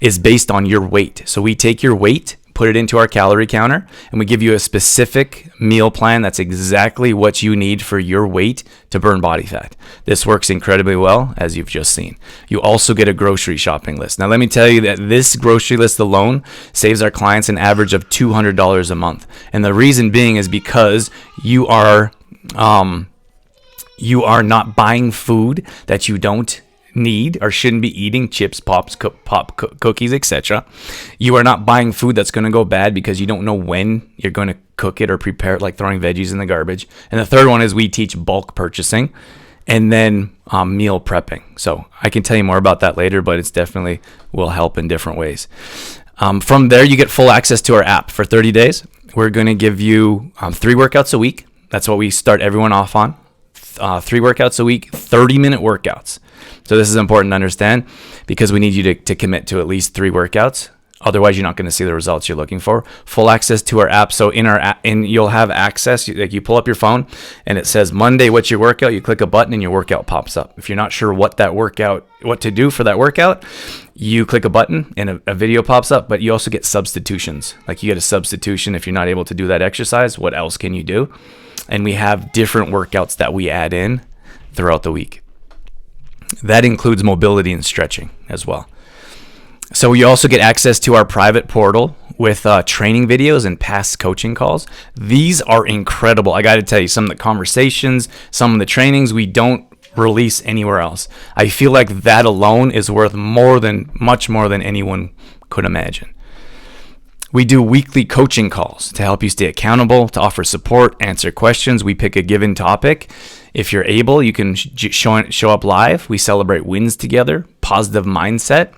is based on your weight. So we take your weight, put it into our calorie counter, and we give you a specific meal plan that's exactly what you need for your weight to burn body fat. This works incredibly well, as you've just seen. You also get a grocery shopping list. Now, let me tell you that this grocery list alone saves our clients an average of $200 a month. And the reason being is because you are not buying food that you don't need or shouldn't be eating, chips, pops, cookies, etc. You are not buying food that's going to go bad because you don't know when you're going to cook it or prepare it, like throwing veggies in the garbage. And the third one is we teach bulk purchasing and then meal prepping. So I can tell you more about that later, but it's definitely will help in different ways. From there, you get full access to our app for 30 days. We're going to give you 3 workouts a week. That's what we start everyone off on. 3 workouts a week, 30-minute workouts. So this is important to understand because we need you to commit to at least 3 workouts. Otherwise, you're not going to see the results you're looking for. Full access to our app. So in our app, you'll have access. Like you pull up your phone and it says Monday, what's your workout? You click a button and your workout pops up. If you're not sure what to do for that workout, you click a button and a video pops up. But you also get substitutions. Like you get a substitution if you're not able to do that exercise. What else can you do? And we have different workouts that we add in throughout the week. That includes mobility and stretching as well. So you also get access to our private portal with training videos and past coaching calls. These are incredible. I got to tell you, some of the conversations, some of the trainings we don't release anywhere else. I feel like that alone is worth much more than anyone could imagine. We do weekly coaching calls to help you stay accountable, to offer support, answer questions. We pick a given topic. If you're able, you can show up live. We celebrate wins together, positive mindset,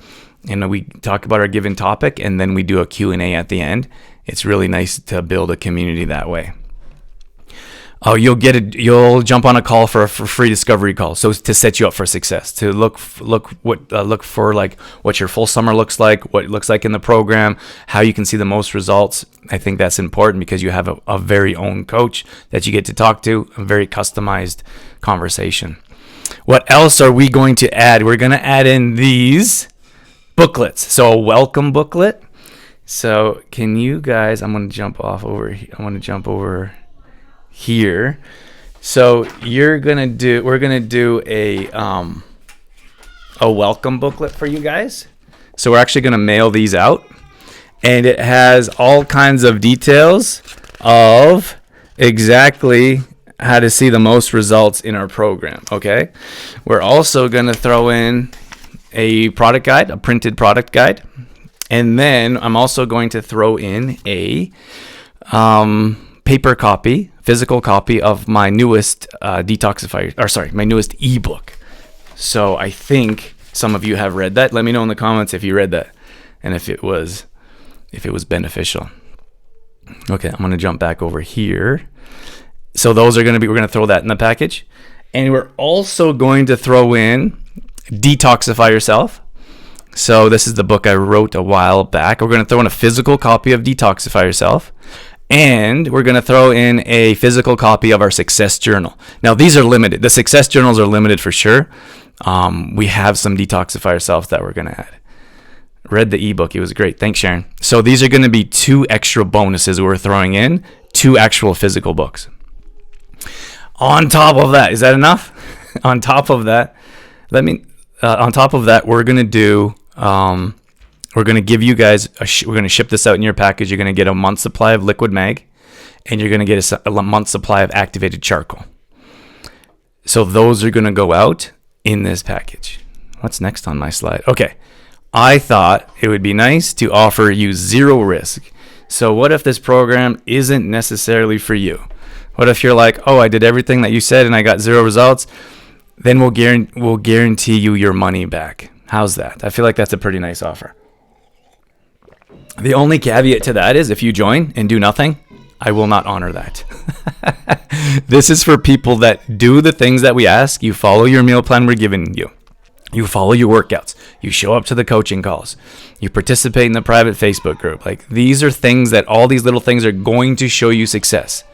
and we talk about our given topic, and then we do a Q&A at the end. It's really nice to build a community that way. Oh, you'll jump on a call for a free discovery call. So to set you up for success, to look for like what your full summer looks like, what it looks like in the program, how you can see the most results. I think that's important because you have a very own coach that you get to talk to, a very customized conversation. What else are we going to add? We're going to add in these booklets. So a welcome booklet. So can you guys, I'm going to jump over here. So we're gonna do a welcome booklet for you guys. So we're actually gonna mail these out, and it has all kinds of details of exactly how to see the most results in our program. Okay, we're also gonna throw in a product guide, a printed product guide, and then I'm also going to throw in a paper copy, physical copy of my newest my newest ebook. So I think some of you have read that. Let me know in the comments if you read that and if it was beneficial. Okay, I'm going to jump back over here. So those are we're going to throw that in the package. And we're also going to throw in Detoxify Yourself. So this is the book I wrote a while back. We're going to throw in a physical copy of Detoxify Yourself. And we're going to throw in a physical copy of our success journal. Now, these are limited. The success journals are limited for sure. We have some detoxify yourself that we're going to add. Read the ebook. It was great. Thanks, Sharon. So these are going to be 2 extra bonuses we're throwing in, 2 actual physical books. On top of that, is that enough? On top of that, we're going to do, we're going to give you guys, we're going to ship this out in your package. You're going to get a month's supply of liquid mag, and you're going to get a month's supply of activated charcoal. So those are going to go out in this package. What's next on my slide? Okay. I thought it would be nice to offer you 0 risk. So what if this program isn't necessarily for you? What if you're like, oh, I did everything that you said and I got 0 results? Then we'll guarantee you your money back. How's that? I feel like that's a pretty nice offer. The only caveat to that is if you join and do nothing, I will not honor that. This is for people that do the things that we ask. You follow your meal plan we're giving you. You follow your workouts. You show up to the coaching calls. You participate in the private Facebook group. Like, these are things that all these little things are going to show you success.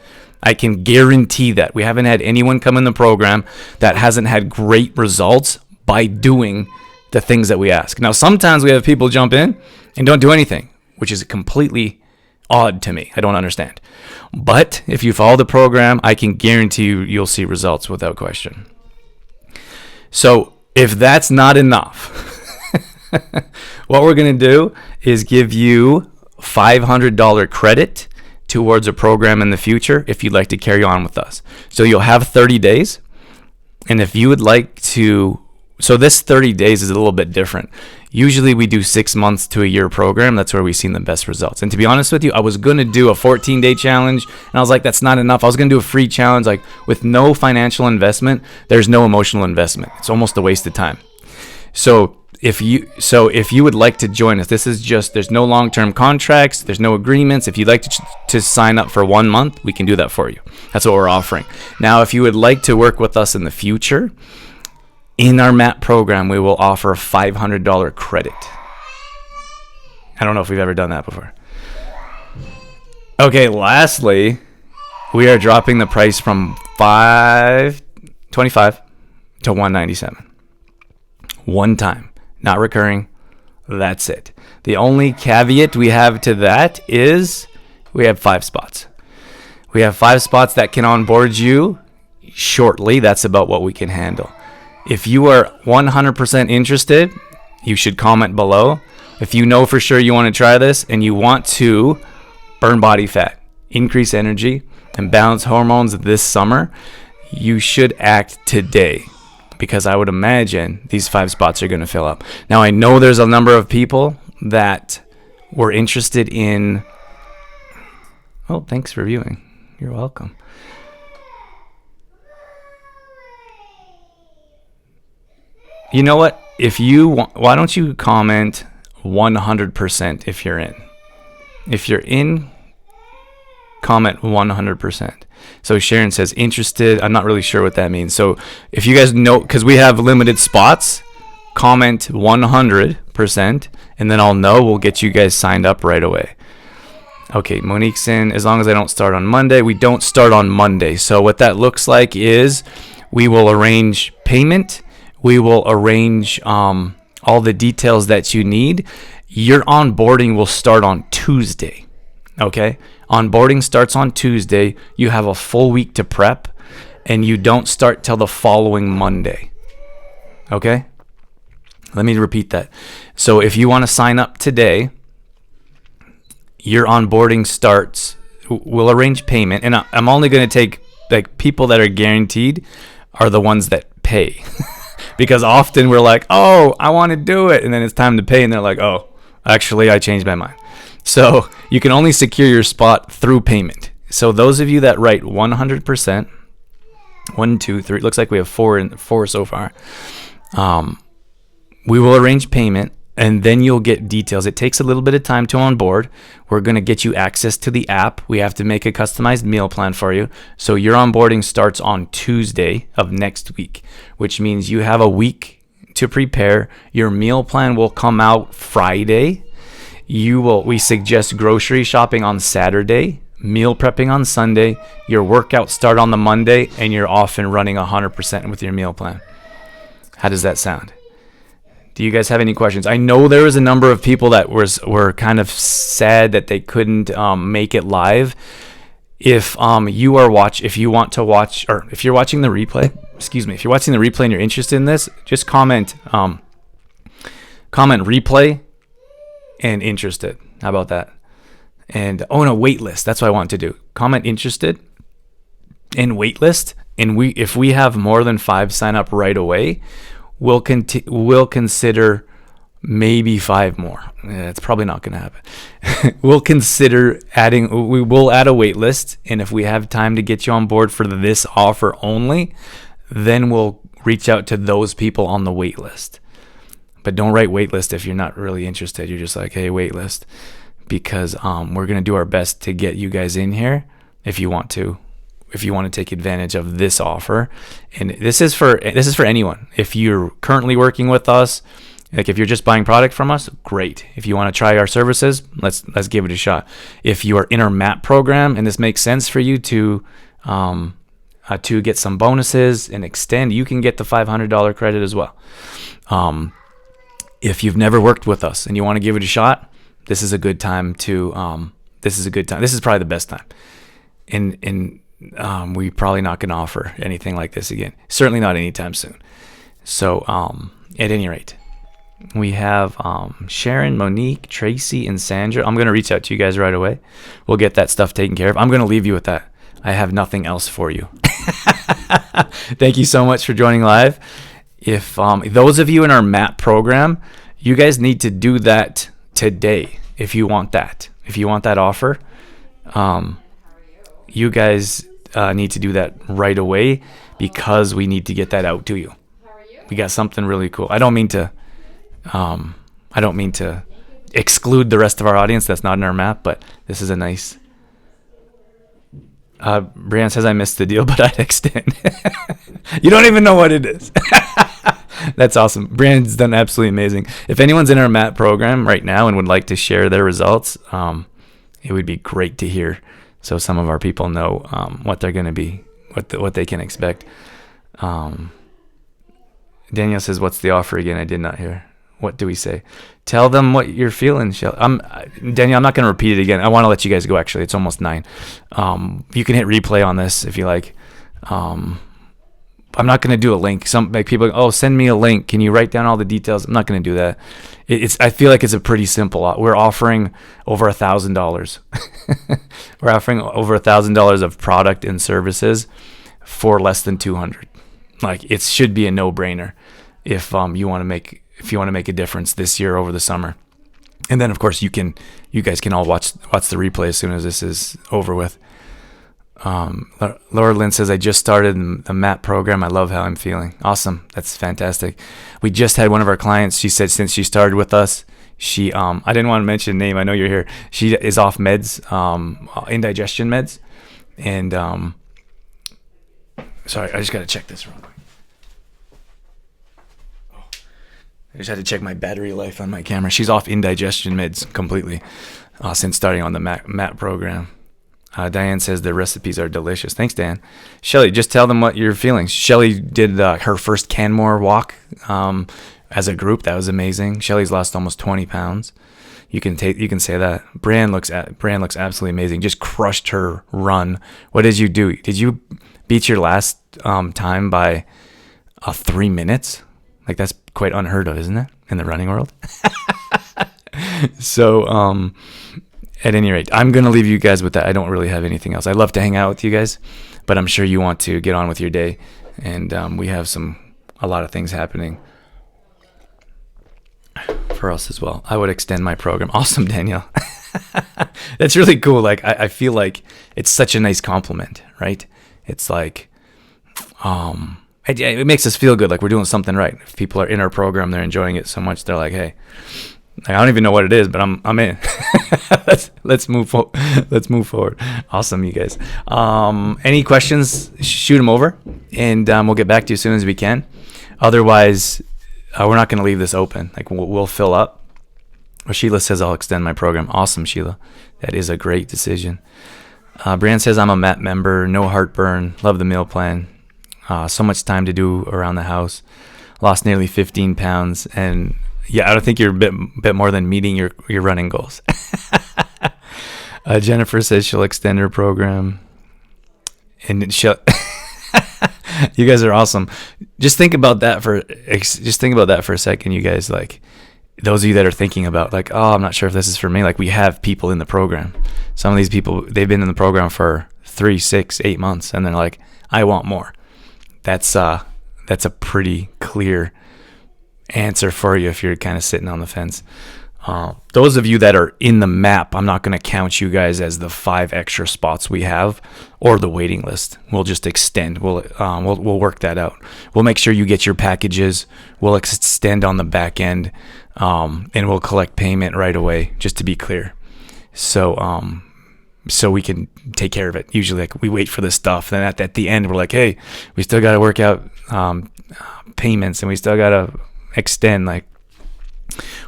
I can guarantee that. We haven't had anyone come in the program that hasn't had great results by doing the things that we ask. Now, sometimes we have people jump in and don't do anything, which is completely odd to me. I don't understand. But if you follow the program, I can guarantee you'll see results without question. So if that's not enough, what we're going to do is give you $500 credit towards a program in the future if you'd like to carry on with us. So you'll have 30 days. And if you would like to, so this 30 days is a little bit different. Usually we do 6 months to a year program. That's where we've seen the best results. And to be honest with you, I was going to do a 14-day challenge. And I was like, that's not enough. I was going to do a free challenge. Like, with no financial investment, there's no emotional investment. It's almost a waste of time. So if you would like to join us, this is just, there's no long-term contracts. There's no agreements. If you'd like to sign up for 1 month, we can do that for you. That's what we're offering. Now, if you would like to work with us in the future, in our MAP program, we will offer a $500 credit. I don't know if we've ever done that before. Okay, lastly, we are dropping the price from $525 to $197. One time, not recurring. That's it. The only caveat we have to that is we have 5 spots. We have 5 spots that can onboard you shortly. That's about what we can handle. If you are 100% interested, you should comment below. If you know for sure you want to try this and you want to burn body fat, increase energy, and balance hormones this summer, you should act today, because I would imagine these 5 spots are going to fill up. Now, I know there's a number of people that were interested in... Oh, thanks for viewing. You're welcome. You know what? If you want, why don't you comment 100% if you're in? If you're in, comment 100%. So Sharon says interested. I'm not really sure what that means. So if you guys know, because we have limited spots, comment 100%, and then I'll know. We'll get you guys signed up right away. Okay, Monique's in. As long as I don't start on Monday. We don't start on Monday. So what that looks like is we will arrange payment. We will arrange all the details that you need. Your onboarding will start on Tuesday. Okay? Onboarding starts on Tuesday. You have a full week to prep, and you don't start till the following Monday. Okay? Let me repeat that. So if you want to sign up today, your onboarding starts. We'll arrange payment, and I'm only going to take, like, people that are guaranteed are the ones that pay. Because often we're like, oh, I want to do it. And then it's time to pay. And they're like, oh, actually, I changed my mind. So you can only secure your spot through payment. So those of you that write 100%, 1, 2, 3, looks like we have 4 so far. We will arrange payment, and then you'll get details. It takes a little bit of time to onboard. We're going to get you access to the app. We have to make a customized meal plan for you. So your onboarding starts on Tuesday of next week, which means you have a week to prepare. Your meal plan will come out Friday. We suggest grocery shopping on Saturday, meal prepping on Sunday. Your workouts start on the Monday, and you're off and running 100% with your meal plan. How does that sound? Do you guys have any questions? I know there was a number of people that were kind of sad that they couldn't make it live. If you want to watch, or if you're watching the replay, if you're watching the replay and you're interested in this, just comment replay and interested. How about that? And waitlist. That's what I want to do. Comment interested and waitlist. And if we have more than 5 sign up right away, we'll consider maybe 5 more. It's probably not going to happen. We'll consider we will add a wait list. And if we have time to get you on board for this offer only, then we'll reach out to those people on the wait list. But don't write wait list if you're not really interested. You're just like, hey, wait list. Because we're going to do our best to get you guys in here if you want to take advantage of this offer. And this is for anyone. If you're currently working with us, like if you're just buying product from us, great. If you want to try our services, let's give it a shot. If you are in our MAP program and this makes sense for you to get some bonuses and extend, you can get the $500 credit as well. If you've never worked with us and you want to give it a shot, this is a good time to. This is probably the best time. And we probably not going to offer anything like this again. Certainly not anytime soon. So at any rate, we have Sharon, Monique, Tracy, and Sandra. I'm going to reach out to you guys right away. We'll get that stuff taken care of. I'm going to leave you with that. I have nothing else for you. Thank you so much for joining live. If those of you in our MAP program, you guys need to do that today. If you want that offer, you guys need to do that right away because we need to get that out to you. We got something really cool. I don't mean to exclude the rest of our audience that's not in our MAP, but this is a nice. Brian says I missed the deal, but I'd extend. You don't even know what it is. That's awesome. Brian's done absolutely amazing. If anyone's in our MAP program right now and would like to share their results, it would be great to hear. So some of our people know what they're going to be, what they can expect. Daniel says, "What's the offer again?" I did not hear. What do we say? Tell them what you're feeling, Daniel, I'm not going to repeat it again. I want to let you guys go, actually. It's almost 9. You can hit replay on this if you like. I'm not going to do a link. Some people, send me a link. Can you write down all the details? I'm not going to do that. I feel like it's a pretty simple. We're offering over $1,000. We're offering over $1,000 of product and services for less than $200. Like, it should be a no-brainer if you want to make a difference this year over the summer. And then, of course, you guys can all watch the replay as soon as this is over with. Laura Lynn says, I just started the MAP program. I love how I'm feeling. Awesome. That's fantastic. We just had one of our clients. She said since she started with us, she I didn't want to mention a name. I know you're here. She is off meds, indigestion meds. And sorry, I just got to check this real quick. I just had to check my battery life on my camera. She's off indigestion meds completely since starting on the MAP program. Diane says the recipes are delicious. Thanks, Dan. Shelly, just tell them what you're feeling. Shelly did her first Canmore walk as a group. That was amazing. Shelly's lost almost 20 pounds. You can say that. Bran looks absolutely amazing. Just crushed her run. What did you do? Did you beat your last time by 3 minutes? Like, that's quite unheard of, isn't it, in the running world? So, at any rate, I'm going to leave you guys with that. I don't really have anything else. I'd love to hang out with you guys, but I'm sure you want to get on with your day. And we have a lot of things happening for us as well. I would extend my program. Awesome, Danielle. That's really cool. Like, I feel like it's such a nice compliment, right? It's like, it makes us feel good, like we're doing something right. If people are in our program, they're enjoying it so much, they're like, hey, I don't even know what it is, but I'm in. Let's move forward. Awesome, you guys. Any questions? Shoot them over, and we'll get back to you as soon as we can. Otherwise, we're not going to leave this open. Like, we'll fill up. Well, Sheila says I'll extend my program. Awesome, Sheila. That is a great decision. Brian says I'm a MAP member. No heartburn. Love the meal plan. So much time to do around the house. lost nearly 15 pounds, and yeah, I don't think you're a bit more than meeting your running goals. Jennifer says she'll extend her program, and she'll. You guys are awesome. Just think about that for a second, you guys. Like, those of you that are thinking about, like, oh, I'm not sure if this is for me. Like, we have people in the program. Some of these people, they've been in the program for 3, 6, 8 months, and they're like, I want more. That's a pretty clear answer for you if you're kind of sitting on the fence. Those of you that are in the map, I'm not going to count you guys as the 5 extra spots we have or the waiting list. We'll just extend. We'll work that out. We'll make sure you get your packages. We'll extend on the back end, and we'll collect payment right away, just to be clear. So we can take care of it. Usually, like, we wait for this stuff, then at the end, we're like, hey, we still got to work out payments, and we still got to extend. Like,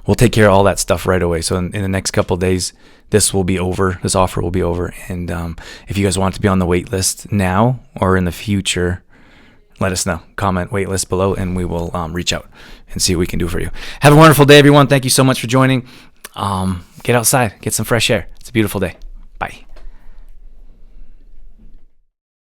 we'll take care of all that stuff right away. So in the next couple of days, this will be over. This offer will be over. And if you guys want to be on the wait list now or in the future, let us know. Comment wait list below, and we will reach out and see what we can do for you. Have a wonderful day, everyone. Thank you so much for joining. Get outside. Get some fresh air. It's a beautiful day. Bye.